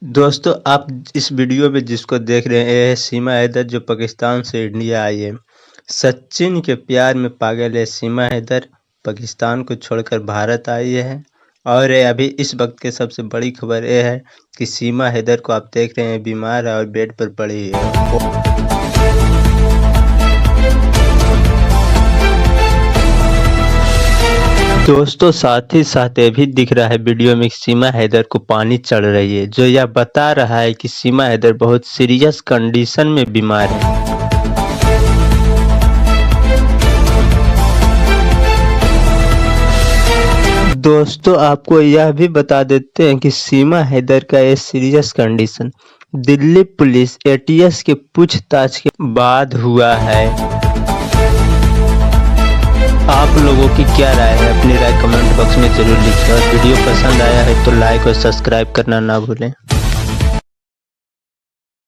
दोस्तों, आप इस वीडियो में जिसको देख रहे हैं, ये है सीमा हैदर, जो पाकिस्तान से इंडिया आई है। सचिन के प्यार में पागल है सीमा हैदर, पाकिस्तान को छोड़कर भारत आई है। और ये अभी इस वक्त की सबसे बड़ी खबर ये है कि सीमा हैदर को आप देख रहे हैं बीमार है और बेड पर पड़ी है। दोस्तों, साथ ही साथ ये भी दिख रहा है वीडियो में सीमा हैदर को पानी चढ़ रही है, जो यह बता रहा है कि सीमा हैदर बहुत सीरियस कंडीशन में बीमार है। दोस्तों, आपको यह भी बता देते हैं कि सीमा हैदर का ये serious condition Delhi police ATS के पूछताछ के बाद हुआ है। आप लोगों की क्या राय है? अपनी राय कमेंट बॉक्स में जरूर लिखें और वीडियो पसंद आया है तो लाइक और सब्सक्राइब करना ना भूलें।